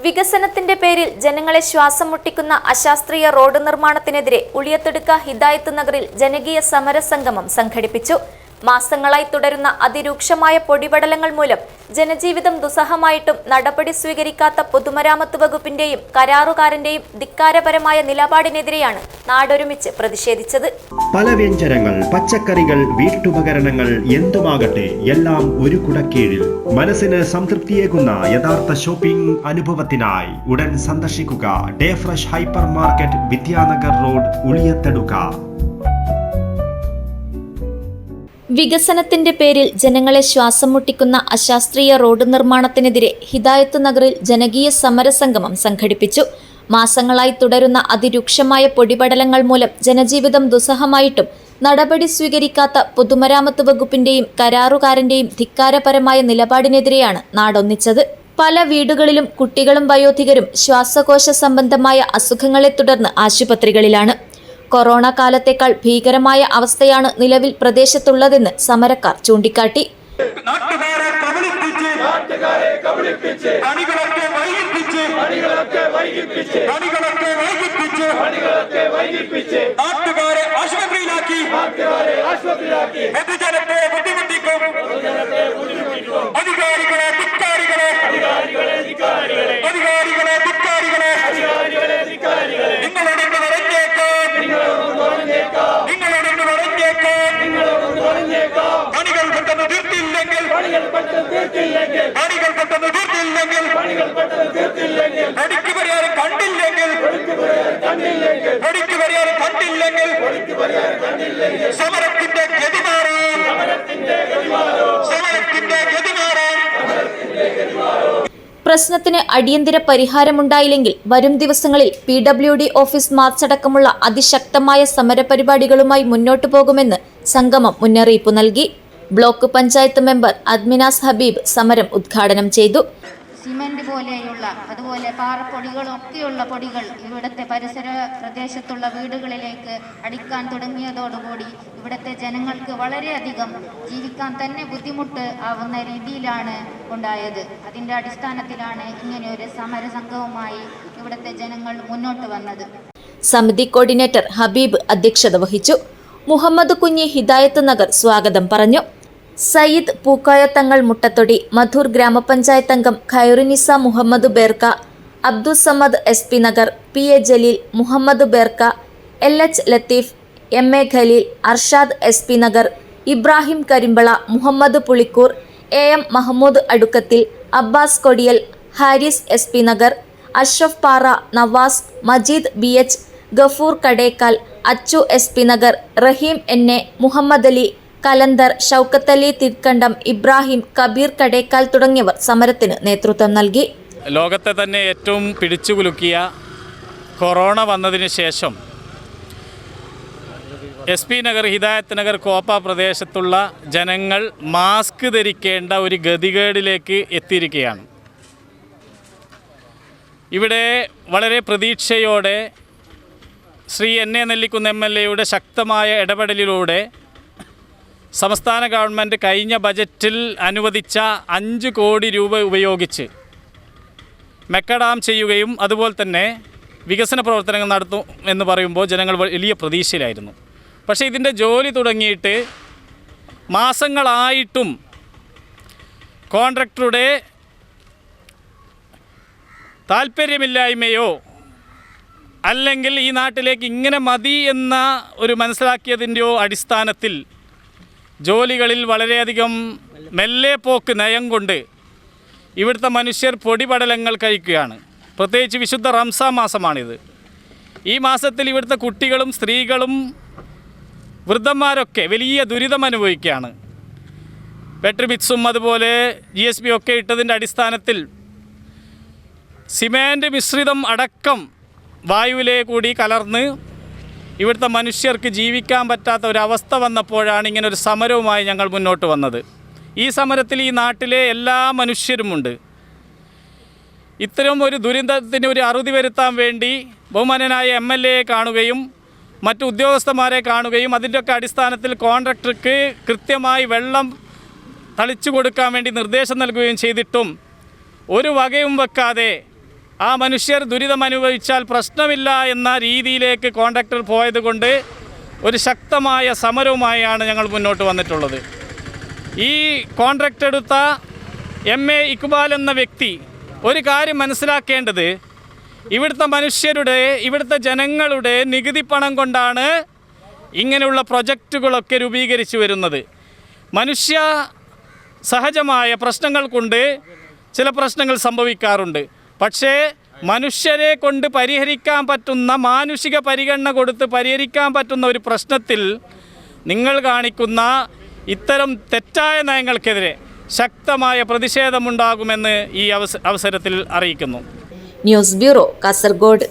വികസനത്തിന്റെ പേരിൽ ജനങ്ങളെ ശ്വാസം മുട്ടിക്കുന്ന അശാസ്ത്രീയ റോഡ് നിർമ്മാണത്തിനെതിരെ ഉളിയത്തെടുക്ക ഹിദായത്ത് നഗറിൽ ജനകീയ സമരസംഗമം സംഘടിപ്പിച്ചു. മാസങ്ങളായി തുടരുന്ന അതിരൂക്ഷമായ പൊടിപടലങ്ങൾ മൂലം ജനജീവിതം ദുസ്സഹമായിട്ടും നടപടി സ്വീകരിക്കാത്ത പൊതുമരാമത്ത് വകുപ്പിന്റെയും കരാറുകാരന്റെയും ധിക്കാരപരമായ നിലപാടിനെതിരെയാണ് നാടൊരുമിച്ച് പ്രതിഷേധിച്ചത്. പലവ്യഞ്ജനങ്ങൾ, പച്ചക്കറികൾ, വീട്ടുപകരണങ്ങൾ എന്തുമാകട്ടെ എല്ലാം ഒരു കുടക്കീഴിൽ. മനസ്സിന് സംതൃപ്തിയേകുന്ന യഥാർത്ഥ ഷോപ്പിംഗ് അനുഭവത്തിനായി ഉടൻ സന്ദർശിക്കുക day fresh hyper market, Vidyanagar road, Uliyathaduka. വികസനത്തിന്റെ പേരിൽ ജനങ്ങളെ ശ്വാസം മുട്ടിക്കുന്ന അശാസ്ത്രീയ റോഡ് നിർമ്മാണത്തിനെതിരെ ഹിദായത്ത് നഗറിൽ ജനകീയ സമരസംഗമം സംഘടിപ്പിച്ചു. മാസങ്ങളായി തുടരുന്ന അതിരൂക്ഷമായ പൊടിപടലങ്ങൾ മൂലം ജനജീവിതം ദുസ്സഹമായിട്ടും നടപടി സ്വീകരിക്കാത്ത പൊതുമരാമത്ത് വകുപ്പിന്റെയും കരാറുകാരന്റെയും ധിക്കാരപരമായ നിലപാടിനെതിരെയാണ് നാടൊന്നിച്ചത്. പല വീടുകളിലും കുട്ടികളും വയോധികരും ശ്വാസകോശ സംബന്ധമായ അസുഖങ്ങളെ തുടർന്ന് ആശുപത്രികളിലാണ്. കൊറോണ കാലത്തേക്കാൾ ഭീകരമായ അവസ്ഥയാണ് നിലവിൽ പ്രദേശത്തുള്ളതെന്ന് സമരക്കാർ ചൂണ്ടിക്കാട്ടി. പ്രശ്നത്തിന് അടിയന്തര പരിഹാരമുണ്ടായില്ലെങ്കിൽ വരും ദിവസങ്ങളിൽ PWD ഓഫീസ് മാർച്ചടക്കമുള്ള അതിശക്തമായ സമരപരിപാടികളുമായി മുന്നോട്ടു പോകുമെന്ന് സംഗമം മുന്നറിയിപ്പ് നൽകി. ബ്ലോക്ക് പഞ്ചായത്ത് മെമ്പർ അദ്മിനാസ് ഹബീബ് സമരം ഉദ്ഘാടനം ചെയ്തു. സിമന്റ് പോലെയുള്ള അതുപോലെ പാറപ്പൊടികളൊക്കെയുള്ള പൊടികൾ ഇവിടുത്തെ പരിസര പ്രദേശത്തുള്ള വീടുകളിലേക്ക് അടിക്കാൻ തുടങ്ങിയതോടുകൂടി ഇവിടുത്തെ ജനങ്ങൾക്ക് വളരെയധികം ജീവിക്കാൻ തന്നെ ബുദ്ധിമുട്ട് ആവുന്ന രീതിയിലാണ് ഉണ്ടായത്. അതിൻ്റെ അടിസ്ഥാനത്തിലാണ് ഇങ്ങനെ ഒരു സമരസംഘവുമായി ഇവിടുത്തെ ജനങ്ങൾ മുന്നോട്ട് വന്നത്. സമിതി കോർഡിനേറ്റർ ഹബീബ് അധ്യക്ഷത വഹിച്ചു. മുഹമ്മദ് കുഞ്ഞി ഹിദായത്ത് നഗർ സ്വാഗതം പറഞ്ഞു. സയ്യിദ് പൂക്കായത്തങ്ങൾ മുട്ടത്തൊടി, മധൂർ ഗ്രാമപഞ്ചായത്ത് അംഗം Khairunisa Muhammad Berka, Abdussamad SP Nagar, PA Jaleel, Muhammad Berka, LH Latheef, MA Khaleel, Arshad SP Nagar, Ibrahim Karimbala, Muhammad Pulikkur, AM Mahmood Adukkathil, Abbas Kodiyal, Haris SP Nagar, Ashraf Para, Navas, Majeed BH, Gafoor കടേക്കാൽ, Achu SP Nagar, Rahim NA, Muhammad Ali, Kalandar, Shoukathali തിർക്കണ്ടം, Ibrahim, Kabir കടേക്കാൽ തുടങ്ങിയവർ സമരത്തിന് നേതൃത്വം നൽകി. ലോകത്തെ തന്നെ ഏറ്റവും പിടിച്ചുകുലുക്കിയ കൊറോണ വന്നതിന് ശേഷം SP നഗർ, ഹിദായത്ത് നഗർ, കോപ്പ പ്രദേശത്തുള്ള ജനങ്ങൾ മാസ്ക് ധരിക്കേണ്ട ഒരു ഗതികേടിലേക്ക് എത്തിയിരിക്കുകയാണ്. ഇവിടെ വളരെ പ്രതീക്ഷയോടെ ശ്രീ NA നെല്ലിക്കുന്ന് MLA ശക്തമായ ഇടപെടലിലൂടെ സംസ്ഥാന ഗവൺമെൻറ് കഴിഞ്ഞ ബജറ്റിൽ അനുവദിച്ച 5 കോടി രൂപ ഉപയോഗിച്ച് മെക്കഡാം ചെയ്യുകയും അതുപോലെ തന്നെ വികസന പ്രവർത്തനങ്ങൾ നടത്തും എന്ന് പറയുമ്പോൾ ജനങ്ങൾ വലിയ പ്രതീക്ഷയിലായിരുന്നു. പക്ഷേ ഇതിൻ്റെ ജോലി തുടങ്ങിയിട്ട് മാസങ്ങളായിട്ടും കോൺട്രാക്ടറുടെ താല്പര്യമില്ലായ്മയോ അല്ലെങ്കിൽ ഈ നാട്ടിലേക്ക് ഇങ്ങനെ മതി എന്ന ഒരു മനസ്സിലാക്കിയതിൻ്റെയോ അടിസ്ഥാനത്തിൽ ജോലികളിൽ വളരെയധികം മെല്ലെ പോക്ക് നയം കൊണ്ട് ഇവിടുത്തെ മനുഷ്യർ പൊടിപടലങ്ങൾ കഴിക്കുകയാണ്. പ്രത്യേകിച്ച് വിശുദ്ധ റംസാൻ മാസമാണിത്. ഈ മാസത്തിൽ ഇവിടുത്തെ കുട്ടികളും സ്ത്രീകളും വൃദ്ധന്മാരൊക്കെ വലിയ ദുരിതം അനുഭവിക്കുകയാണ്. വെട്രിമിക്സും അതുപോലെ GSB ഒക്കെ ഇട്ടതിൻ്റെ അടിസ്ഥാനത്തിൽ സിമൻറ്റ് മിശ്രിതം അടക്കം വായുവിലെ കൂടി കലർന്ന് ഇവിടുത്തെ മനുഷ്യർക്ക് ജീവിക്കാൻ പറ്റാത്ത ഒരവസ്ഥ വന്നപ്പോഴാണ് ഇങ്ങനൊരു സമരവുമായി ഞങ്ങൾ മുന്നോട്ട് വന്നത്. ഈ സമരത്തിൽ ഈ നാട്ടിലെ എല്ലാ മനുഷ്യരുമുണ്ട്. ഇത്തരം ഒരു ദുരന്തത്തിന് ഒരു അറുതി വരുത്താൻ വേണ്ടി ബഹുമാനനായ MLA കാണുകയും മറ്റു ഉദ്യോഗസ്ഥന്മാരെ കാണുകയും അതിൻ്റെയൊക്കെ അടിസ്ഥാനത്തിൽ കോൺട്രാക്ടർക്ക് കൃത്യമായി വെള്ളം തളിച്ചു കൊടുക്കാൻ വേണ്ടി നിർദ്ദേശം നൽകുകയും ചെയ്തിട്ടും ഒരു വകയും വെക്കാതെ ആ മനുഷ്യർ ദുരിതമനുഭവിച്ചാൽ പ്രശ്നമില്ല എന്ന രീതിയിലേക്ക് കോൺട്രാക്ടർ പോയതുകൊണ്ട് ഒരു ശക്തമായ സമരവുമായാണ് ഞങ്ങൾ മുന്നോട്ട് വന്നിട്ടുള്ളത്. ഈ കോൺട്രാക്ട് എടുത്ത MA ഇക്ബാൽ എന്ന വ്യക്തി ഒരു കാര്യം മനസ്സിലാക്കേണ്ടത്, ഇവിടുത്തെ മനുഷ്യരുടെ, ഇവിടുത്തെ ജനങ്ങളുടെ നികുതി പണം കൊണ്ടാണ് ഇങ്ങനെയുള്ള പ്രൊജക്റ്റുകളൊക്കെ രൂപീകരിച്ചു വരുന്നത്. മനുഷ്യ സഹജമായ പ്രശ്നങ്ങൾ കൊണ്ട് ചില പ്രശ്നങ്ങൾ സംഭവിക്കാറുണ്ട്. പക്ഷേ മനുഷ്യരെ കൊണ്ട് പരിഹരിക്കാൻ പറ്റുന്ന, മാനുഷിക പരിഗണന കൊടുത്ത് പരിഹരിക്കാൻ പറ്റുന്ന ഒരു പ്രശ്നത്തിൽ നിങ്ങൾ കാണിക്കുന്ന ഇത്തരം തെറ്റായ നയങ്ങൾക്കെതിരെ ശക്തമായ പ്രതിഷേധമുണ്ടാകുമെന്ന് ഈ അവസരത്തിൽ അറിയിക്കുന്നു. News bureau, Kasaragod.